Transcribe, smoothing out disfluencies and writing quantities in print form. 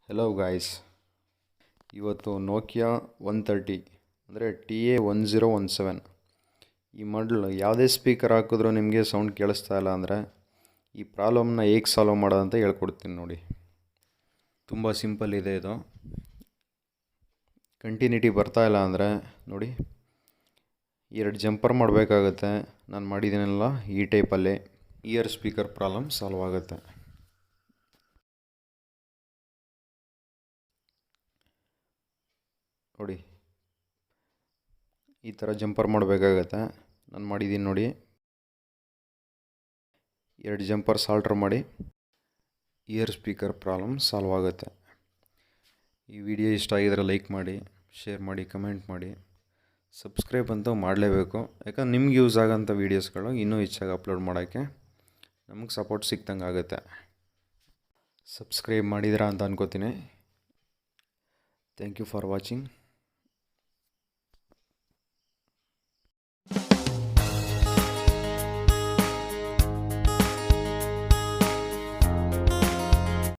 Hello guys, ಇವತ್ತು Nokia 130 ಅಂದರೆ TA1017 ಈ ಮಾಡಲ್ ಯಾವುದೇ ಸ್ಪೀಕರ್ ಹಾಕಿದ್ರೂ ನಿಮಗೆ ಸೌಂಡ್ ಕೇಳಿಸ್ತಾ ಇಲ್ಲ ಅಂದರೆ ಈ ಪ್ರಾಬ್ಲಮ್ನ ಹೇಗೆ ಸಾಲ್ವ್ ಮಾಡೋದಂತ ಹೇಳ್ಕೊಡ್ತೀನಿ ನೋಡಿ. ತುಂಬ ಸಿಂಪಲ್ ಇದೆ ಇದು. ಕಂಟಿನ್ಯೂಟಿ ಬರ್ತಾ ಇಲ್ಲ ಅಂದರೆ ನೋಡಿ, ಎರಡು ಜಂಪರ್ ಮಾಡಬೇಕಾಗತ್ತೆ. ನಾನು ಮಾಡಿದ್ದೀನಲ್ಲ ಈ ಟೈಪಲ್ಲಿ ಇಯರ್ ಸ್ಪೀಕರ್ ಪ್ರಾಬ್ಲಮ್ ಸಾಲ್ವ್ ಆಗುತ್ತೆ. ನೋಡಿ, ಈ ಥರ ಜಂಪರ್ ಮಾಡಬೇಕಾಗತ್ತೆ. ನಾನು ಮಾಡಿದ್ದೀನಿ ನೋಡಿ. ಎರಡು ಜಂಪರ್ ಸಾಲ್ಟ್ರ್ ಮಾಡಿ ಇಯರ್ ಸ್ಪೀಕರ್ ಪ್ರಾಬ್ಲಮ್ ಸಾಲ್ವ್ ಆಗುತ್ತೆ. ಈ ವಿಡಿಯೋ ಇಷ್ಟ ಆಗಿದರೆ ಲೈಕ್ ಮಾಡಿ, ಶೇರ್ ಮಾಡಿ, ಕಮೆಂಟ್ ಮಾಡಿ, ಸಬ್ಸ್ಕ್ರೈಬ್ ಅಂತೂ ಮಾಡಲೇಬೇಕು. ಯಾಕಂದ್ರೆ ನಿಮ್ಗೆ ಯೂಸ್ ಆಗೋಂಥ ವೀಡಿಯೋಸ್ಗಳು ಇನ್ನೂ ಹೆಚ್ಚಾಗಿ ಅಪ್ಲೋಡ್ ಮಾಡೋಕ್ಕೆ ನಮಗೆ ಸಪೋರ್ಟ್ ಸಿಕ್ತಂಗೆ ಆಗುತ್ತೆ. ಸಬ್ಸ್ಕ್ರೈಬ್ ಮಾಡಿದಿರಾ ಅಂತ ಅನ್ಕೋತೀನಿ. Thank you for watching.